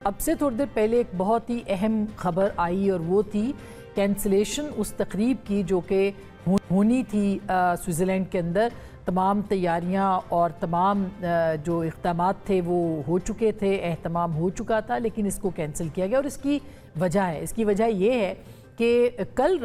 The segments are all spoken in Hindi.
अब से थोड़ी देर पहले एक बहुत ही अहम खबर आई और वो थी कैंसिलेशन उस तकरीब की जो कि होनी थी स्विट्ज़रलैंड के अंदर। तमाम तैयारियां और तमाम जो इक़दामात थे वो हो चुके थे, एहतमाम हो चुका था, लेकिन इसको कैंसिल किया गया। और इसकी वजह ये है कि कल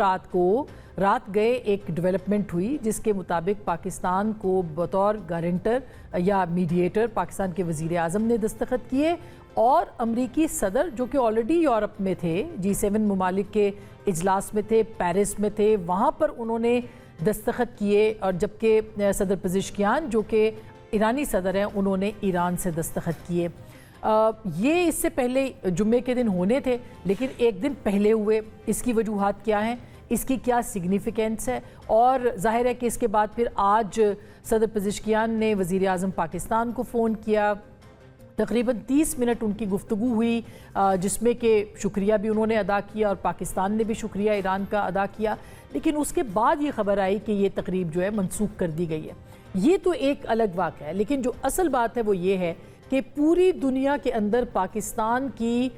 रात गए एक डेवलपमेंट हुई जिसके मुताबिक पाकिस्तान को बतौर गारंटर या मीडिएटर पाकिस्तान के वज़ीर आज़म ने दस्तखत किए और अमरीकी सदर जो कि ऑलरेडी यूरोप में थे, G7 ममालिक के इजलास में थे, पेरिस में थे, वहाँ पर उन्होंने दस्तखत किए। और जबकि सदर पेज़ेश्कियान जो कि ईरानी सदर हैं उन्होंने ईरान से दस्तखत किए। ये इससे पहले जुम्मे के दिन होने थे लेकिन एक दिन पहले हुए। इसकी वजूहात क्या हैं, इसकी क्या सिग्निफिकेंस है? और जाहिर है कि इसके बाद फिर आज सदर पेज़ेश्कियान ने वज़ीर आज़म पाकिस्तान को फ़ोन किया। तकरीबन 30 मिनट उनकी गुफ्तगू हुई जिसमें कि शुक्रिया भी उन्होंने अदा किया और पाकिस्तान ने भी शुक्रिया ईरान का अदा किया। लेकिन उसके बाद ये खबर आई कि ये तकरीब जो है मनसूख कर दी गई है। ये तो एक अलग वाक़या है, लेकिन जो असल बात है वो ये है कि पूरी दुनिया के अंदर पाकिस्तान की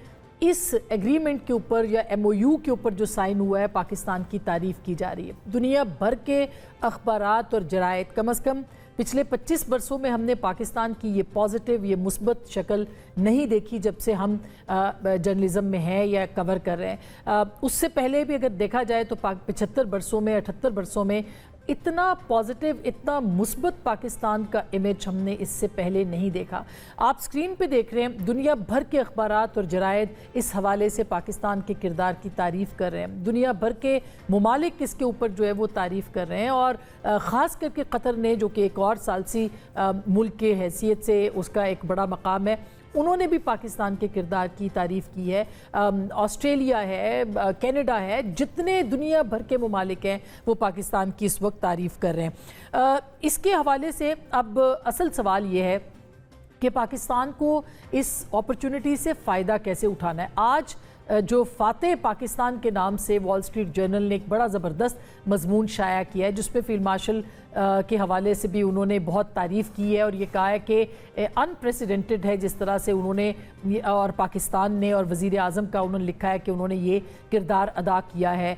इस एग्रीमेंट के ऊपर या MOU के ऊपर जो साइन हुआ है, पाकिस्तान की तारीफ़ की जा रही है। दुनिया भर के अखबारात और जरायद, कम अज़ कम पिछले 25 बरसों में हमने पाकिस्तान की ये पॉजिटिव, ये मुस्बत शक्ल नहीं देखी जब से हम जर्नलिज़म में हैं या कवर कर रहे हैं। उससे पहले भी अगर देखा जाए तो 75 बरसों में, 78 बरसों में इतना पॉजिटिव, इतना मुस्बत पाकिस्तान का इमेज हमने इससे पहले नहीं देखा। आप स्क्रीन पे देख रहे हैं, दुनिया भर के अखबारात और जरायद इस हवाले से पाकिस्तान के किरदार की तारीफ़ कर रहे हैं। दुनिया भर के ममालिक इसके ऊपर जो है वो तारीफ़ कर रहे हैं। और ख़ास करके कतर ने, जो कि एक और सालसी मुल्क के हैसियत से उसका एक बड़ा मकाम है, उन्होंने भी पाकिस्तान के किरदार की तारीफ़ की है। ऑस्ट्रेलिया है, कनाडा है, जितने दुनिया भर के ममालिक हैं वो पाकिस्तान की इस वक्त तारीफ़ कर रहे हैं। इसके हवाले से अब असल सवाल ये है कि पाकिस्तान को इस अपॉर्चुनिटी से फ़ायदा कैसे उठाना है। आज जो फ़ातेह पाकिस्तान के नाम से वॉल स्ट्रीट जर्नल ने एक बड़ा ज़बरदस्त मजमून शाया किया है जिसमें फील्ड मार्शल के हवाले से भी उन्होंने बहुत तारीफ़ की है और ये कहा है कि अनप्रेसिडेंटेड है जिस तरह से उन्होंने और पाकिस्तान ने और वज़ीर आज़म का उन्होंने लिखा है कि उन्होंने ये किरदार अदा किया है।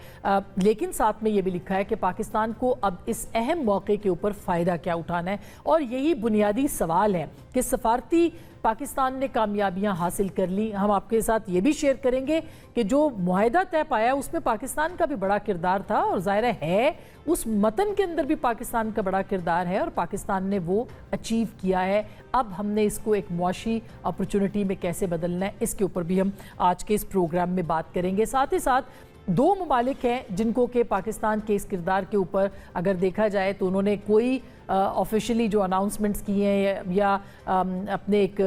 लेकिन साथ में ये भी लिखा है कि पाकिस्तान को अब इस अहम मौके के ऊपर फ़ायदा क्या उठाना है। और यही बुनियादी सवाल है कि सफारती पाकिस्तान ने कामयाबियां हासिल कर ली। हम आपके साथ ये भी शेयर करेंगे कि जो मुआहदा तय पाया उसमें पाकिस्तान का भी बड़ा किरदार था और ज़ाहिर है उस मतन के अंदर भी पाकिस्तान का बड़ा किरदार है और पाकिस्तान ने वो अचीव किया है। अब हमने इसको एक मुआशी अपॉर्चुनिटी में कैसे बदलना है, इसके ऊपर भी हम आज के इस प्रोग्राम में बात करेंगे। साथ ही साथ दो ममालिक हैं जिनको कि पाकिस्तान के इस किरदार के ऊपर अगर देखा जाए तो उन्होंने कोई ऑफिशियली जो अनाउंसमेंट्स किए हैं या अपने एक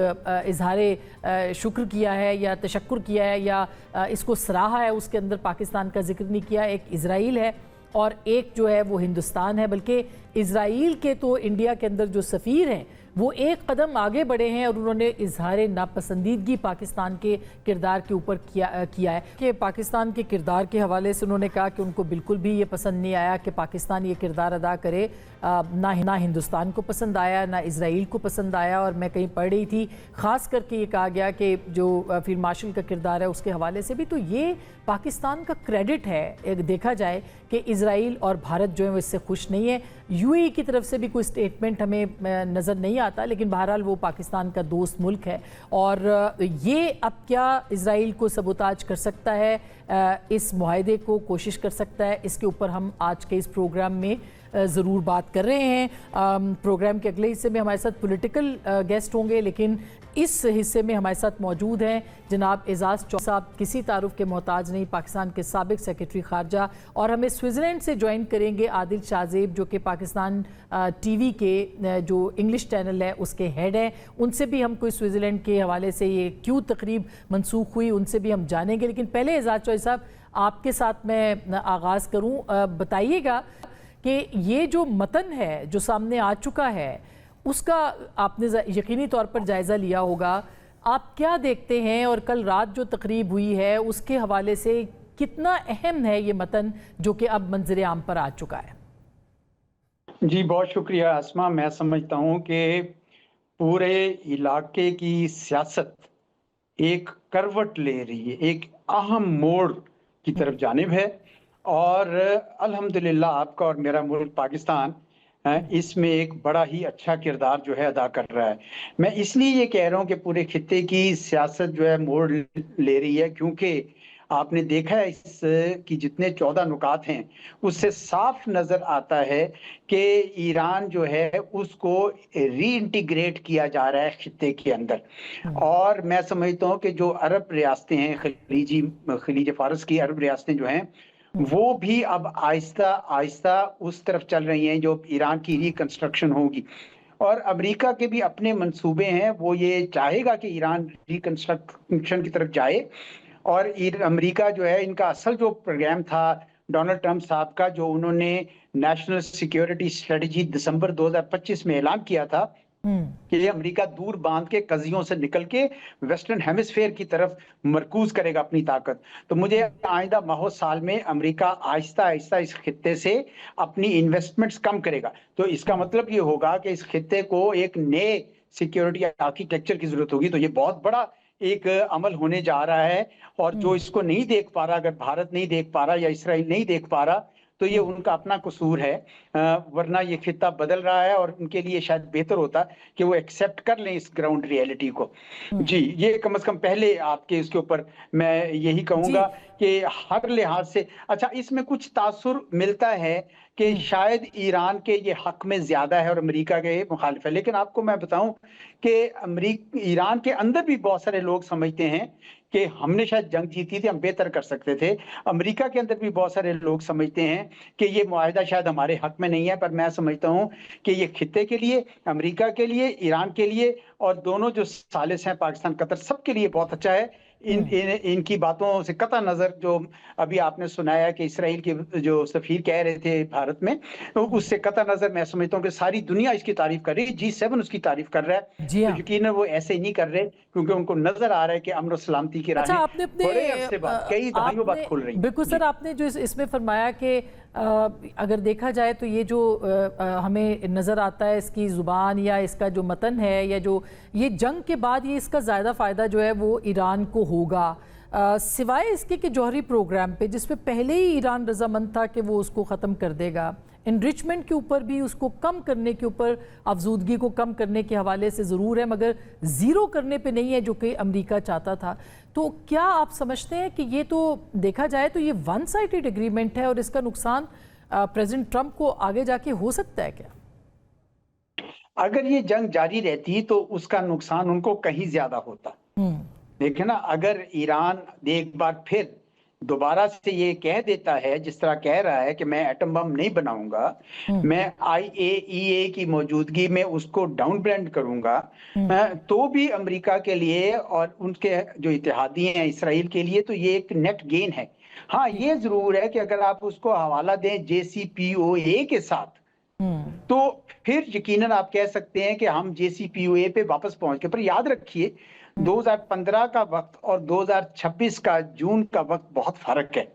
इजहार शुक्र किया है या तशक्कुर किया है या इसको सराहा है, उसके अंदर पाकिस्तान का जिक्र नहीं किया। एक इजराइल है और एक जो है वो हिंदुस्तान है। बल्कि इजराइल के तो इंडिया के अंदर जो सफ़ीर हैं वो एक कदम आगे बढ़े हैं और उन्होंने इजहार नापसंदीदगी पाकिस्तान के किरदार के ऊपर किया है कि पाकिस्तान के किरदार के हवाले से उन्होंने कहा कि उनको बिल्कुल भी ये पसंद नहीं आया कि पाकिस्तान ये किरदार अदा करे। ना हिंदुस्तान को पसंद आया, ना इजराइल को पसंद आया। और मैं कहीं पढ़ रही थी ख़ास करके ये कहा गया कि जो फील्ड मार्शल का किरदार है उसके हवाले से भी तो ये पाकिस्तान का क्रेडिट है। एक देखा जाए कि इजराइल और भारत जो है वो इससे खुश नहीं है। UAE की तरफ से भी कोई स्टेटमेंट हमें नज़र नहीं आता, लेकिन बहरहाल वो पाकिस्तान का दोस्त मुल्क है। और ये अब क्या इजराइल को सबोताज कर सकता है, इस मुआहदे को कोशिश कर सकता है, इसके ऊपर हम आज के इस प्रोग्राम में ज़रूर बात कर रहे हैं। प्रोग्राम के अगले हिस्से में हमारे साथ पॉलिटिकल गेस्ट होंगे, लेकिन इस हिस्से में हमारे साथ मौजूद हैं जनाब एजाज़ चौधरी साहब, किसी तारुफ के मोहताज नहीं, पाकिस्तान के साबिक सेक्रेटरी ख़ारजा। और हमें स्विट्ज़रलैंड से ज्वाइन करेंगे आदिल शाहज़ेब जो कि पाकिस्तान TV के जो इंग्लिश चैनल है उसके हेड हैं। उनसे भी हम कोई स्विट्ज़रलैंड के हवाले से ये क्यों तकरीब मनसूख हुई उनसे भी हम जानेंगे। लेकिन पहले एजाज़ चौधरी साहब आपके साथ मैं आगाज़ करूँ, बताइएगा कि ये जो मतन है जो सामने आ चुका है उसका आपने यकीनी तौर पर जायज़ा लिया होगा। आप क्या देखते हैं और कल रात जो तकरीब हुई है उसके हवाले से कितना अहम है ये मतन जो कि अब मंजर आम पर आ चुका है? जी बहुत शुक्रिया आसमा। मैं समझता हूँ कि पूरे इलाके की सियासत एक करवट ले रही है, एक अहम मोड़ की तरफ जानिब है। और अल्हम्दुलिल्लाह आपका और मेरा मुल्क पाकिस्तान इसमें एक बड़ा ही अच्छा किरदार जो है अदा कर रहा है। मैं इसलिए ये कह रहा हूँ कि पूरे खित्ते की सियासत जो है मोड़ ले रही है, क्योंकि आपने देखा है इस कि जितने 14 नुकात हैं उससे साफ नजर आता है कि ईरान जो है उसको रीइंटीग्रेट किया जा रहा है खित्ते के अंदर। और मैं समझता हूँ कि जो अरब रियासतें हैं, खलीज फारस की अरब रियासतें जो हैं, वो भी अब आहिस्ता आहिस्ता उस तरफ चल रही हैं जो ईरान की रिकंस्ट्रक्शन होगी। और अमेरिका के भी अपने मंसूबे हैं, वो ये चाहेगा कि ईरान रिकंस्ट्रक्शन की तरफ जाए। और अमेरिका जो है, इनका असल जो प्रोग्राम था डोनाल्ड ट्रंप साहब का, जो उन्होंने नेशनल सिक्योरिटी स्ट्रेटजी दिसंबर 2025 में ऐलान किया था कि अमेरिका दूर बांध के कजियों से निकल के वेस्टर्न हेमिस्फेयर की तरफ मरकूज करेगा अपनी ताकत। तो मुझे आइंदा माह साल में अमेरिका आहिस्ता आहिस्ता इस खित्ते से अपनी इन्वेस्टमेंट्स कम करेगा। तो इसका मतलब ये होगा कि इस खित्ते को एक नए सिक्योरिटी आर्किटेक्चर की जरूरत होगी। तो ये बहुत बड़ा एक अमल होने जा रहा है। और जो इसको नहीं देख पा रहा, अगर भारत नहीं देख पा रहा या इसराइल नहीं देख पा रहा, तो ये उनका अपना कसूर है। वरना ये खित्ता बदल रहा है और उनके लिए शायद बेहतर होता कि वो एक्सेप्ट कर लें इस ग्राउंड रियलिटी को। जी, ये कम से कम पहले आपके इसके ऊपर मैं यही कहूंगा कि हर लिहाज से अच्छा, इसमें कुछ तासुर मिलता है कि शायद ईरान के ये हक में ज्यादा है और अमेरिका के मुखालिफ है। लेकिन आपको मैं बताऊं कि ईरान के अंदर भी बहुत सारे लोग समझते हैं कि हमने शायद जंग जीती थी, हम बेहतर कर सकते थे। अमेरिका के अंदर भी बहुत सारे लोग समझते हैं कि ये मुआहिदा शायद हमारे हक में नहीं है। पर मैं समझता हूं कि ये खित्ते के लिए, अमेरिका के लिए, ईरान के लिए और दोनों जो सालिस हैं पाकिस्तान कतर, सबके लिए बहुत अच्छा है। इनकी बातों से कतई नजर, जो अभी आपने सुनाया कि इसराइल के जो सफीर कह रहे थे भारत में, तो उससे कतई नजर मैं समझता हूँ कि सारी दुनिया इसकी तारीफ कर रही है, G7 उसकी तारीफ कर रहा है। जी हाँ। तो यकीन वो ऐसे ही नहीं कर रहे, क्योंकि उनको नजर आ रहा है कि अमन और सलामती की अच्छा, राहें आपने बड़े अरसे बाद, कई दहाइयों बाद खुल रही हैं। बिल्कुल सर, आपने जो इसमें फरमाया कि अगर देखा जाए तो ये जो हमें नज़र आता है, इसकी ज़ुबान या इसका जो मतन है, या जो ये जंग के बाद ये इसका ज़्यादा फ़ायदा जो है वो ईरान को होगा, सिवाय इसके कि जौहरी प्रोग्राम पे जिस पे पहले ही ईरान रजामंद था कि वो उसको ख़त्म कर देगा, इनरिचमेंट के ऊपर भी उसको कम करने के ऊपर, अफजूदगी को कम करने के हवाले से ज़रूर है, मगर ज़ीरो करने पे नहीं है जो कि अमेरिका चाहता था। तो क्या आप समझते हैं कि ये तो देखा जाए तो ये वन साइडेड एग्रीमेंट है और इसका नुकसान प्रेसिडेंट ट्रंप को आगे जाके हो सकता है क्या? अगर ये जंग जारी रहती तो उसका नुकसान उनको कहीं ज्यादा होता। देखिए ना, अगर ईरान एक बार फिर दोबारा से ये कह देता है, जिस तरह कह रहा है कि मैं एटम बम नहीं बनाऊंगा, मैं IAEA की मौजूदगी में उसको डाउन ब्रांड करूंगा, तो भी अमेरिका के लिए और उनके जो इत्तेहादी हैं इसराइल के लिए तो ये एक नेट गेन है। हाँ, ये जरूर है कि अगर आप उसको हवाला दें JCPOA के साथ, तो फिर यकीनन आप कह सकते हैं कि हम JCPOA पे वापस पहुंच गए। पर याद रखिए 2015 का वक्त और 2026 का जून का वक्त बहुत फर्क है।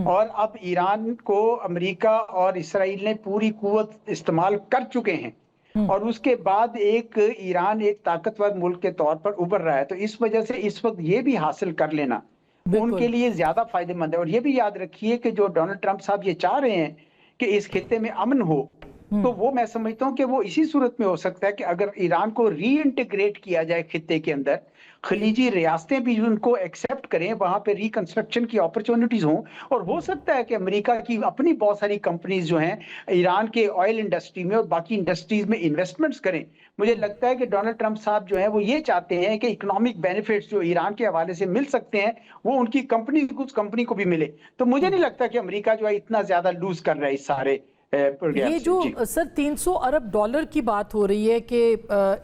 और अब ईरान को अमेरिका और इसराइल ने पूरी कुव्वत इस्तेमाल कर चुके हैं और उसके बाद एक ईरान एक ताकतवर मुल्क के तौर पर उभर रहा है। तो इस वजह से इस वक्त ये भी हासिल कर लेना उनके लिए ज्यादा फायदेमंद है। और ये भी याद रखिए कि जो डोनाल्ड ट्रंप साहब ये चाह रहे हैं कि इस खित्ते में अमन हो, तो वो मैं समझता हूं कि वो इसी सूरत में हो सकता है कि अगर ईरान को रीइंटीग्रेट किया जाए खित्ते के अंदर, खलीजी रियासतें भी उनको एक्सेप्ट करें, वहां पे रिकंस्ट्रक्शन की अपॉर्चुनिटीज हों। और हो सकता है कि अमेरिका की अपनी बहुत सारी कंपनीज जो हैं ईरान के ऑयल इंडस्ट्री में और बाकी इंडस्ट्रीज में इन्वेस्टमेंट्स करें। मुझे लगता है कि डोनाल्ड ट्रंप साहब जो है वो ये चाहते हैं कि इकोनॉमिक बेनिफिट्स जो ईरान के हवाले से मिल सकते हैं वो उनकी कुछ कंपनी को भी मिले। तो मुझे नहीं लगता कि अमेरिका जो है इतना ज्यादा लूज कर रहा है इस सारे। ये जो सर 300 अरब डॉलर की बात हो रही है कि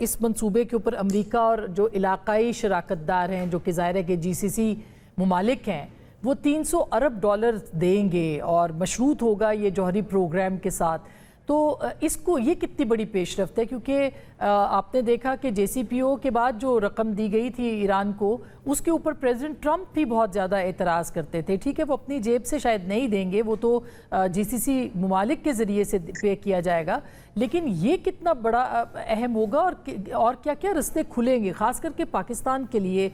इस मंसूबे के ऊपर अमेरिका और जो इलाकाई शराकतदार हैं, जो कि ज़ाहिर है कि GCC मुमालिक हैं, वो 300 अरब डॉलर देंगे और मशरूत होगा ये जौहरी प्रोग्राम के साथ। तो इसको ये कितनी बड़ी पेशरफ्त है, क्योंकि आपने देखा कि JCPOA के बाद जो रकम दी गई थी ईरान को, उसके ऊपर प्रेसिडेंट ट्रंप भी बहुत ज़्यादा एतराज़ करते थे। ठीक है, वो अपनी जेब से शायद नहीं देंगे, वो तो GCC ममालिक के ज़रिए से पे किया जाएगा, लेकिन ये कितना बड़ा अहम होगा और क्या क्या रास्ते खुलेंगे ख़ास करके पाकिस्तान के लिए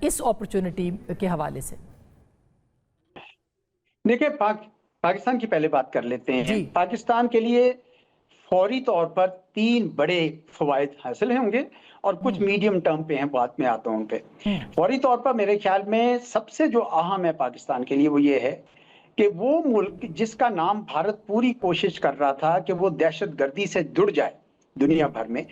इस अपॉर्चुनिटी के हवाले से? देखिए, पाकिस्तान की पहले बात कर लेते हैं। जी। पाकिस्तान के लिए फौरी तौर पर 3 बड़े फवायद हासिल होंगे और कुछ मीडियम टर्म पे हैं, बाद में आता हूं उन पे। फौरी तौर पर मेरे ख्याल में सबसे जो अहम है पाकिस्तान के लिए वो ये है कि वो मुल्क जिसका नाम भारत पूरी कोशिश कर रहा था कि वो दहशतगर्दी से जुड़ जाए दुनिया भर में,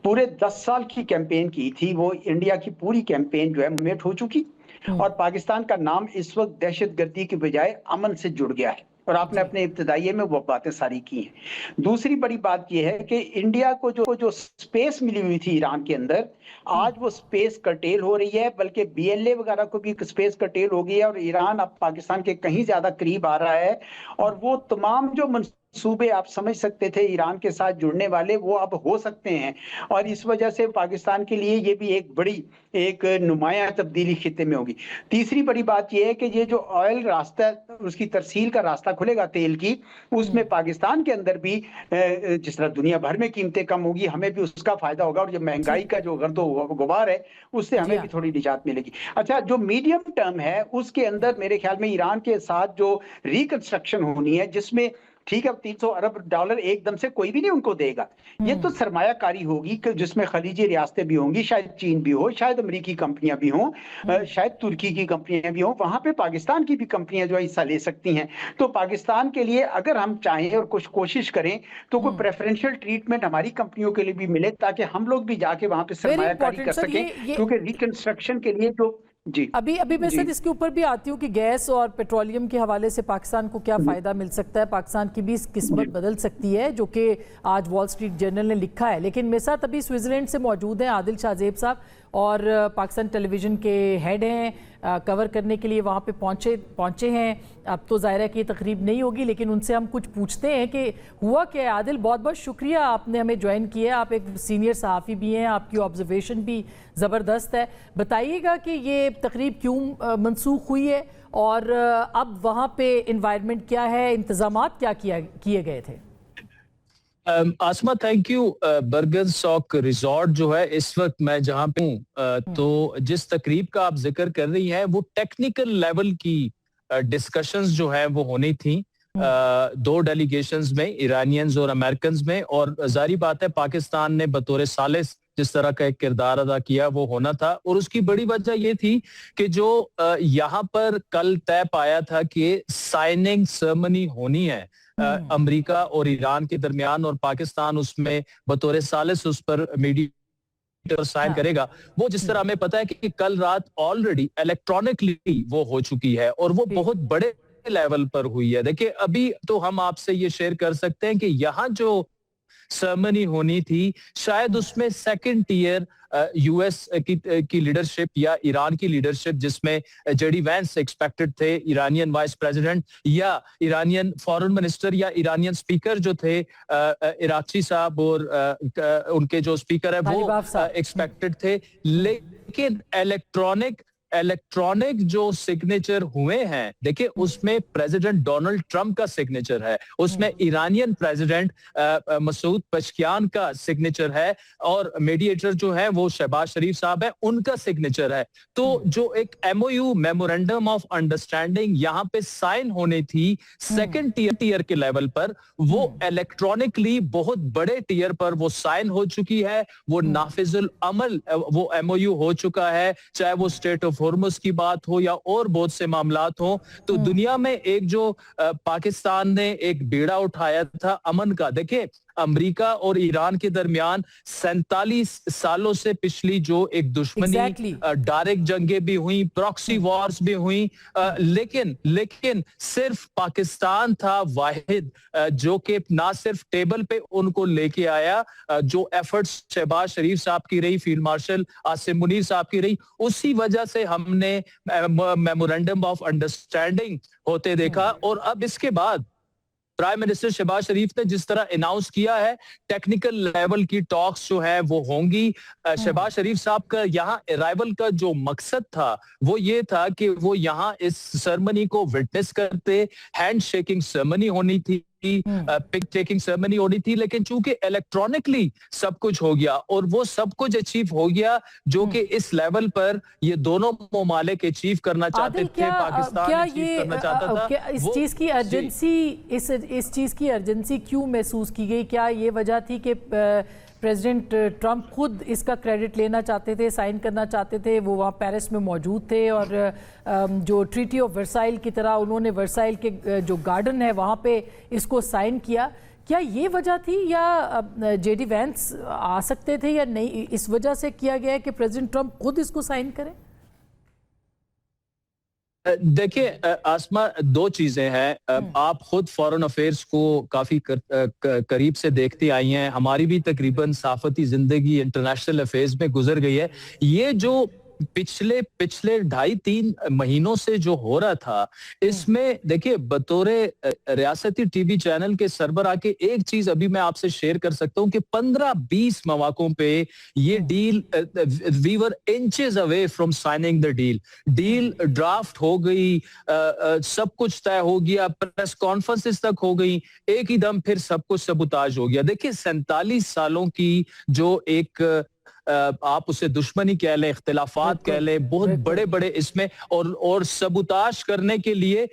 पूरे 10 साल की कैंपेन की थी, वो इंडिया की पूरी कैंपेन जो है मेट हो चुकी और पाकिस्तान का नाम इस वक्त दहशतगर्दी की बजाय अमन से जुड़ गया है और आपने अपने इब्तिदाइये में वो बातें सारी की हैं। दूसरी बड़ी बात यह है कि इंडिया को जो स्पेस मिली हुई थी ईरान के अंदर, आज वो स्पेस कर्टेल हो रही है, बल्कि BLA वगैरह को भी स्पेस कर्टेल हो गई है और ईरान अब पाकिस्तान के कहीं ज्यादा करीब आ रहा है और वो तमाम जो सूबे आप समझ सकते थे ईरान के साथ जुड़ने वाले, वो अब हो सकते हैं और इस वजह से पाकिस्तान के लिए ये भी एक बड़ी एक नुमाया तब्दीली खित्ते में होगी। तीसरी बड़ी बात यह है कि ये जो ऑयल रास्ता, उसकी तरसील का रास्ता खुलेगा तेल की, उसमें पाकिस्तान के अंदर भी जिस तरह दुनिया भर में कीमतें कम होगी, हमें भी उसका फायदा होगा और जो महंगाई का जो गर्दो गुबार है उससे हमें भी थोड़ी निजात मिलेगी। अच्छा, जो मीडियम टर्म है उसके अंदर मेरे ख्याल में ईरान के साथ जो रिकंस्ट्रक्शन होनी है, जिसमें ठीक है $300 अरब एकदम से कोई भी नहीं उनको देगा, ये तो सरमायाकारी होगी कि जिसमें खलीजी रियासतें भी होंगी, शायद चीन भी हो, शायद अमेरिकी कंपनियां भी हों, शायद तुर्की की कंपनियां भी हों, वहां पे पाकिस्तान की भी कंपनियां जो हिस्सा ले सकती हैं। तो पाकिस्तान के लिए अगर हम चाहें और कुछ कोशिश करें तो कोई प्रेफरेंशियल ट्रीटमेंट हमारी कंपनियों के लिए भी मिले ताकि हम लोग भी जाके वहां पे सरमायाकारी कर सकें, क्योंकि रिकंस्ट्रक्शन के लिए जो जी अभी मैं सर इसके ऊपर भी आती हूँ कि गैस और पेट्रोलियम के हवाले से पाकिस्तान को क्या फायदा मिल सकता है, पाकिस्तान की भी किस्मत बदल सकती है, जो कि आज वॉल स्ट्रीट जर्नल ने लिखा है। लेकिन मेरे साथ अभी स्विट्जरलैंड से मौजूद हैं आदिल शाहजेब साहब और पाकिस्तान टेलीविज़न के हेड हैं, कवर करने के लिए वहाँ पे पहुँचे हैं। अब तो ज़ाहिर है कि तकरीब नहीं होगी, लेकिन उनसे हम कुछ पूछते हैं कि हुआ क्या है। आदिल, बहुत बहुत शुक्रिया, आपने हमें ज्वाइन किया, आप एक सीनियर सहाफ़ी भी हैं, आपकी ऑब्जर्वेशन भी ज़बरदस्त है। बताइएगा कि ये तकरीब क्यों मनसूख हुई है और अब वहाँ पे इन्वायरमेंट क्या है, इंतज़ामात क्या किए गए थे? Asma, thank you. बर्गन सॉक रिजॉर्ट जो है इस वक्त मैं जहां पे हूँ, तो जिस तकरीब का आप जिक्र कर रही हैं वो टेक्निकल लेवल की डिस्कशंस जो है वो होनी थी, 2 डेलीगेशंस में, ईरानियंस और अमेरिकन में, और जारी बात है पाकिस्तान ने बतौर सालिस जिस तरह का एक किरदार अदा किया वो होना था। और उसकी बड़ी वजह ये थी कि जो यहाँ पर कल तय पाया था कि साइनिंग सेरेमनी होनी है अमेरिका और ईरान के दरमियान, और पाकिस्तान उसमें बतौर सालिस उस पर मीडिएटर साइन करेगा, वो जिस तरह हमें पता है कि कल रात ऑलरेडी इलेक्ट्रॉनिकली वो हो चुकी है और वो बहुत बड़े लेवल पर हुई है। देखिए, अभी तो हम आपसे ये शेयर कर सकते हैं कि यहाँ जो सेरेमनी होनी थी शायद उसमें सेकंड टियर यूएस की लीडरशिप या ईरान की लीडरशिप, जिसमें JD वैंस एक्सपेक्टेड थे, ईरानियन वाइस प्रेसिडेंट, या ईरानियन फॉरेन मिनिस्टर या ईरानियन स्पीकर जो थे इराची साहब, और उनके जो स्पीकर है वो एक्सपेक्टेड थे। लेकिन इलेक्ट्रॉनिक जो सिग्नेचर हुए हैं, देखिए उसमें प्रेसिडेंट डोनाल्ड ट्रंप का सिग्नेचर है, उसमें ईरानियन प्रेसिडेंट मसूद पेशकियान का सिग्नेचर है, और मीडिएटर जो है वो शहबाज शरीफ साहब है, उनका सिग्नेचर है। तो जो एक MOU मेमोरेंडम ऑफ अंडरस्टैंडिंग यहाँ पे साइन होने थी सेकंड टियर के लेवल पर, वो इलेक्ट्रॉनिकली बहुत बड़े टियर पर वो साइन हो चुकी है, वो नाफिजुल अमल वो MOU हो चुका है, चाहे वो स्टेट ऑफ हॉर्मुज की बात हो या और बहुत से मामलात हो। तो दुनिया में एक जो पाकिस्तान ने एक बीड़ा उठाया था अमन का, देखिए अमेरिका और ईरान के दरमियान 47 सालों से पिछली जो एक दुश्मनी, डायरेक्ट जंगें भी हुई, प्रॉक्सी वॉर्स भी हुई, लेकिन सिर्फ पाकिस्तान था वाहिद जो कि ना सिर्फ टेबल पे उनको लेके आया, जो एफर्ट्स शहबाज शरीफ साहब की रही, फील्ड मार्शल आसिम मुनीर साहब की रही, उसी वजह से हमने मेमोरेंडम ऑफ अंडरस्टैंडिंग होते देखा। और अब इसके बाद प्राइम मिनिस्टर शहबाज शरीफ ने जिस तरह अनाउंस किया है, टेक्निकल लेवल की टॉक्स जो है वो होंगी। शहबाज शरीफ साहब का यहाँ अराइवल का जो मकसद था वो ये था कि वो यहाँ इस सेरेमनी को विटनेस करते, हैंड शेकिंग सेरेमनी होनी थी, पिक टेकिंग सेरेमनी होनी थी, लेकिन चूंकि इलेक्ट्रॉनिकली सब कुछ हो गया और वो सब कुछ अचीव हो गया जो कि इस लेवल पर ये दोनों ममालिक अचीव करना चाहते थे, पाकिस्तान अचीव करना चाहता था। क्या इस चीज की अर्जेंसी इस चीज की अर्जेंसी क्यों महसूस की गई? क्या ये वजह थी कि प्रेसिडेंट ट्रंप खुद इसका क्रेडिट लेना चाहते थे, साइन करना चाहते थे, वो वहाँ पेरिस में मौजूद थे और जो ट्रीटी ऑफ वर्साइल की तरह उन्होंने वर्साइल के जो गार्डन है वहाँ पे इसको साइन किया? क्या ये वजह थी या जेडी वैंस आ सकते थे या नहीं, इस वजह से किया गया है कि प्रेसिडेंट ट्रंप खुद इसको साइन करें? देखिए आसमा, दो चीजें हैं। आप खुद फॉरेन अफेयर्स को काफी करीब से देखती आई हैं, हमारी भी तकरीबन सहाफती जिंदगी इंटरनेशनल अफेयर्स में गुजर गई है। ये जो पिछले 2.5-3 महीनों से जो हो रहा था, इसमें देखिए बतौर रियासती टीवी चैनल के सरबराह के एक चीज अभी मैं आपसे शेयर कर सकता हूं कि 15-20 मौकों पे ये deal, we were inches away from signing the deal draft हो गई, सब कुछ तय हो गया, प्रेस कॉन्फ्रेंसेस तक हो गई, एक ही दम फिर सब कुछ सबूताज हो गया। देखिए 47 सालों की जो एक आप उसे दुश्मनी कह लें, इख्तिलाफात कह लें, बहुत बड़े बड़े इसमें और सबूताश करने के लिए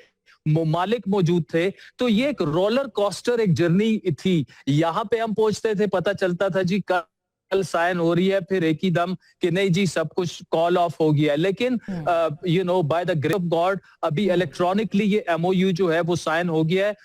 ममालिक मौजूद थे, तो ये एक रोलर कोस्टर एक जर्नी थी। यहाँ पे हम पहुंचते थे, पता चलता था जी कल साइन हो रही है, फिर एक ही दम कि नहीं जी सब कुछ कॉल ऑफ हो गया। लेकिन you know by the grace of God अभी इलेक्ट्रॉनिकली ये एमओयू जो है वो साइन हो गया है।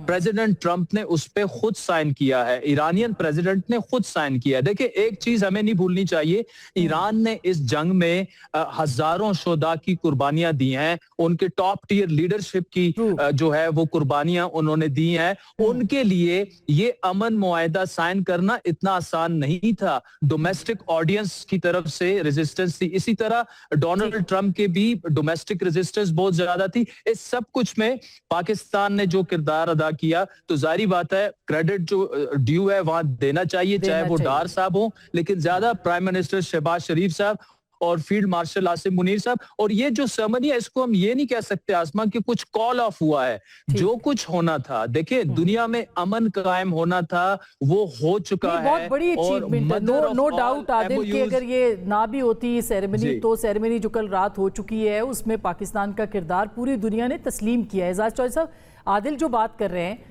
प्रेसिडेंट ट्रंप ने उस पे खुद साइन किया है, ईरानियन प्रेसिडेंट ने खुद साइन किया है। देखिए एक चीज हमें नहीं भूलनी चाहिए, ईरान ने इस जंग में हजारों शोदा की कुर्बानियां दी हैं, उनके टॉप टियर लीडरशिप की जो है वो कुर्बानियां उन्होंने दी हैं। उनके लिए ये अमन मुआहिदा साइन करना इतना आसान नहीं था, डोमेस्टिक ऑडियंस की तरफ से रेजिस्टेंस थी, इसी तरह डोनाल्ड ट्रंप के भी डोमेस्टिक रेजिस्टेंस बहुत ज्यादा थी। इस सब कुछ में पाकिस्तान ने जो किरदार अदा किया, तो जारी बात है क्रेडिट जो ड्यू है वहां देना चाहिए, चाहे वो डार साहब हो, लेकिन ज्यादा प्राइम मिनिस्टर शहबाज शरीफ साहब और फील्ड मार्शल आसिम मुनीर साहब। और ये जो सेरेमनी है इसको हम ये नहीं कह सकते आसमा कि कुछ कॉल ऑफ हुआ है, जो कुछ होना था, देखिए दुनिया में अमन कायम होना था वो हो चुका है। बहुत बड़ी अचीवमेंट है, नो डाउट आदिल कि अगर ये ना भी होती सेरेमनी तो सेरेमनी जो कल रात हो चुकी है उसमें पाकिस्तान का किरदार पूरी दुनिया ने तस्लीम किया है। एजाज चौधरी साहब, आदिल जो बात कर रहे हैं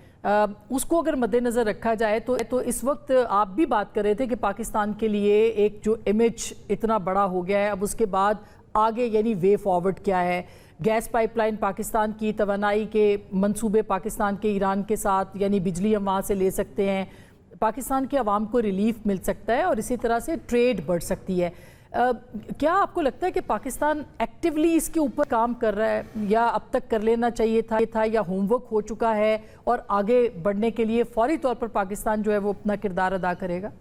उसको अगर मद्देनज़र रखा जाए तो इस वक्त आप भी बात कर रहे थे कि पाकिस्तान के लिए एक जो इमेज इतना बड़ा हो गया है, अब उसके बाद आगे यानी वे फॉरवर्ड क्या है? गैस पाइपलाइन पाकिस्तान की तवानाई के मंसूबे पाकिस्तान के ईरान के साथ, यानी बिजली हम वहाँ से ले सकते हैं, पाकिस्तान के अवाम को रिलीफ मिल सकता है और इसी तरह से ट्रेड बढ़ सकती है। क्या आपको लगता है कि पाकिस्तान एक्टिवली इसके ऊपर काम कर रहा है या अब तक कर लेना चाहिए था या होमवर्क हो चुका है और आगे बढ़ने के लिए फौरी तौर पर पाकिस्तान जो है वो अपना किरदार अदा करेगा?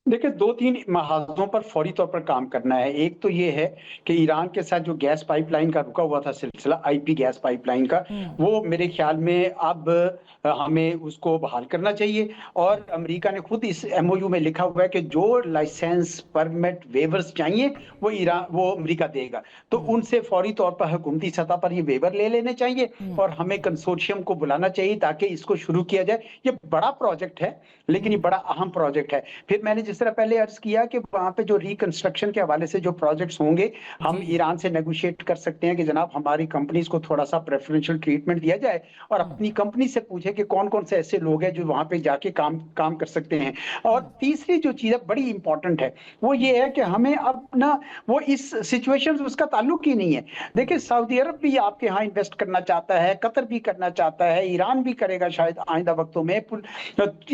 देखिए 2-3 महाजों पर फौरी तौर पर काम करना है। एक तो ये है कि ईरान के साथ जो गैस पाइपलाइन का रुका हुआ था सिलसिला, आईपी गैस पाइपलाइन का, वो मेरे ख्याल में अब हमें उसको बहाल करना चाहिए। और अमेरिका ने खुद इस एमओयू में लिखा हुआ है कि जो लाइसेंस परमिट वेवर्स चाहिए वो अमेरिका देगा, तो उनसे फौरी तौर पर हुकूमती सतह पर ये वेवर ले लेने चाहिए और हमें कंसोर्शियम को बुलाना चाहिए ताकि इसको शुरू किया जाए। ये बड़ा प्रोजेक्ट है लेकिन ये बड़ा अहम प्रोजेक्ट है। फिर मैंने जिस तरह पहले अर्ज किया कि वहां पे जो रिकंस्ट्रक्शन के हवाले से जो प्रोजेक्ट्स होंगे, हम ईरान से नेगोशिएट कर सकते हैं कि जनाब हमारी कंपनीज को थोड़ा सा प्रेफरेंशियल ट्रीटमेंट दिया जाए और अपनी कंपनी से पूछे कि कौन कौन से ऐसे लोग हैं जो वहां पे जाके काम कर सकते हैं। और तीसरी जो चीज बड़ी इंपॉर्टेंट है वो ये है कि हमें अब ना वो इस सिचुएशन से उसका ताल्लुक ही नहीं है। देखिए सऊदी अरब भी आपके यहाँ इन्वेस्ट करना चाहता है, कतर भी करना चाहता है, ईरान भी करेगा शायद आइंदा वक्तों में,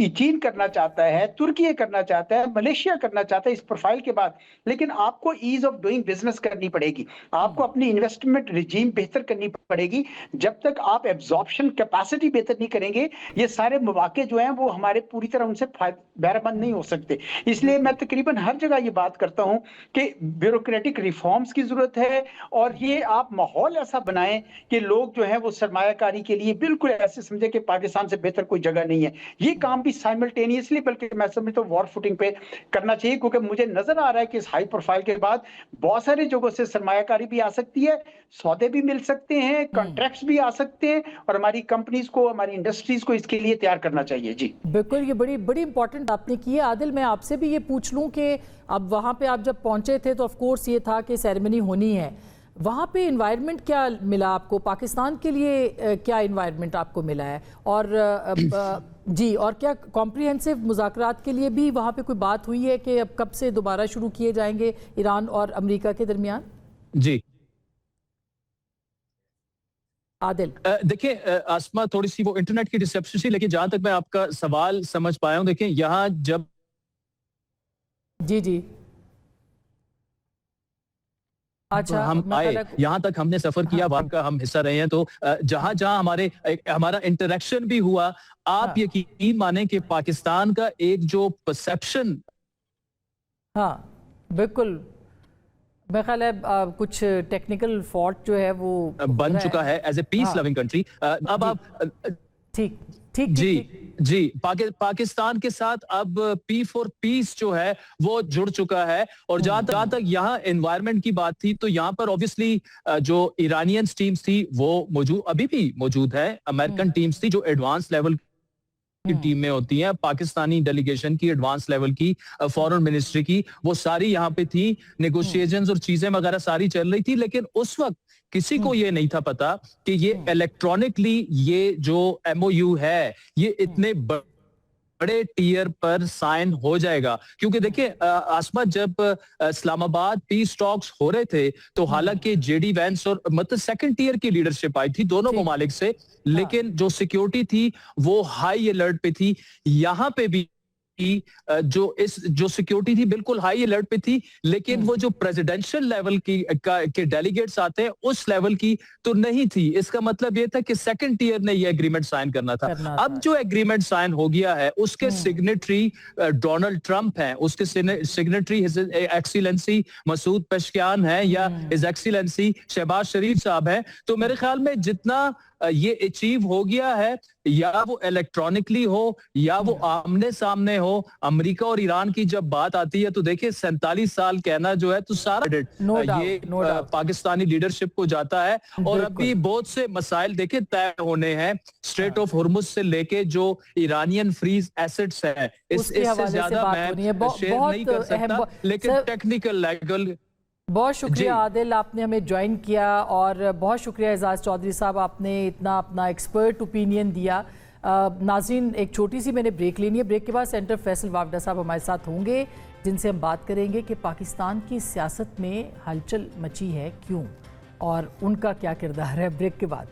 चीन करना चाहता है, तुर्की करना चाहता है, मलेशिया करना चाहता है इस प्रोफाइल के बाद, लेकिन आपको ईज ऑफ डूइंग बिजनेस करनी पड़ेगी, आपको अपनी इन्वेस्टमेंट रिजीम बेहतर करनी पड़ेगी। जब तक आप एब्जॉर्प्शन कैपेसिटी बेहतर नहीं करेंगे, ये सारे मौके जो हैं वो हमारे पूरी तरह उनसे बहरामंद नहीं हो सकते। इसलिए मैं तकरीबन हर जगह ये बात करता हूं कि ब्यूरोक्रेटिक रिफॉर्म्स की जरूरत है, और ये आप माहौल ऐसा बनाएं कि लोग जो है वो सरमायाकारी के लिए बिल्कुल ऐसे समझे कि पाकिस्तान से बेहतर कोई जगह नहीं है। ये काम भी साइमल्टेनियसली, बल्कि मैं समझता हूँ वॉर फुटिंग पे करना चाहिए, क्योंकि मुझे नजर आ रहा है कि इस हाई प्रोफाइल के बाद बहुत सारी जगहों से सरमायाकारी भी आ सकती है, सौदे भी मिल सकते हैं, कॉन्ट्रैक्ट्स भी आ सकते हैं, और हमारी कंपनीज को, हमारी इंडस्ट्रीज को इसके लिए तैयार करना चाहिए। जी बिल्कुल, ये बड़ी बड़ी इंपॉर्टेंट आपने की है। आदिल, मैं आपसे भी ये पूछ लूं कि अब वहाँ पे आप जब पहुँचे थे तो ऑफ कोर्स ये था कि सेरेमनी होनी है, वहाँ पे इन्वायरमेंट क्या मिला आपको, पाकिस्तान के लिए क्या इन्वायरमेंट आपको मिला है, और जी, और क्या कॉम्प्रिहेंसिव मुज़ाकरात के लिए भी वहाँ पे कोई बात हुई है कि अब कब से दोबारा शुरू किए जाएंगे ईरान और अमेरिका के दरमियान? जी आदिल, देखिए आसमा, थोड़ी सी वो इंटरनेट की रिसेप्शन थी, लेकिन जहां तक मैं आपका सवाल समझ पाया हूं, देखिए यहाँ जब जी जी, अच्छा, हम आए, यहाँ तक हमने सफर किया, वहां का हम हिस्सा रहे हैं, तो जहां जहां हमारा इंटरेक्शन भी हुआ, आप यकीन माने कि पाकिस्तान का एक जो परसेप्शन, हाँ बिल्कुल, मेरा ख्याल है कुछ टेक्निकल फॉल्ट जो है वो बन चुका है as a peace loving country. अब आप ठीक ठीक जी ठीक, जी पाकिस्तान के साथ अब पी फॉर पीस जो है वो जुड़ चुका है। और जहां तक यहाँ एनवायरनमेंट की बात थी, तो यहाँ पर ऑब्वियसली जो ईरानियन टीम्स थी वो मौजूद, अभी भी मौजूद है, अमेरिकन टीम्स थी जो एडवांस लेवल की टीम में होती हैं, पाकिस्तानी डेलीगेशन की, एडवांस लेवल की, फॉरेन मिनिस्ट्री की, वो सारी यहाँ पे थी, नेगोशिएशंस और चीजें वगैरह सारी चल रही थी। लेकिन उस वक्त किसी को ये नहीं था पता कि ये इलेक्ट्रॉनिकली ये जो एमओयू है ये इतने बड़े टीयर पर साइन हो जाएगा। क्योंकि देखिए आसमा, जब इस्लामाबाद पीस टॉक्स हो रहे थे, तो हालांकि जेडी वैंस और मतलब सेकंड टीयर की लीडरशिप आई थी दोनों ममालिक से, लेकिन जो सिक्योरिटी थी वो हाई अलर्ट पे थी। यहाँ पे भी जो सिक्योरिटी थी बिल्कुल हाई अलर्ट पे थी, लेकिन वो जो प्रेसिडेंशियल लेवल की के डेलीगेट्स आते हैं उस लेवल की तो नहीं थी। इसका मतलब ये था कि सेकंड टीयर ने ये एग्रीमेंट साइन करना था। अब जो एग्रीमेंट साइन हो गया है उसके सिग्नेटरी डोनाल्ड ट्रंप हैं, उसके सिग्नेटरी हिज एक्सीलेंसी मसूद पेशकियान है या हिज एक्सीलेंसी शहबाज शरीफ साहब हैं। तो मेरे ख्याल में जितना ये अचीव हो गया है, या वो इलेक्ट्रॉनिकली हो या वो आमने सामने हो, अमेरिका और ईरान की जब बात आती है तो देखिए 47 साल कहना जो है तो सारा ये पाकिस्तानी लीडरशिप को जाता है। और अभी बहुत से मसाइल देखिए तय होने हैं, स्ट्रेट ऑफ हुर्मुज से लेके जो ईरानियन फ्रीज एसेट्स है, इससे ज्यादा मैं शेयर नहीं कर सकता, लेकिन टेक्निकल लीगल। बहुत शुक्रिया आदिल, आपने हमें ज्वाइन किया, और बहुत शुक्रिया एजाज चौधरी साहब, आपने इतना अपना एक्सपर्ट ओपिनियन दिया। नाज़रीन, एक छोटी सी मैंने ब्रेक लेनी है, ब्रेक के बाद सेंटर फैसल वावडा साहब हमारे साथ होंगे, जिनसे हम बात करेंगे कि पाकिस्तान की सियासत में हलचल मची है क्यों, और उनका क्या किरदार है। ब्रेक के बाद।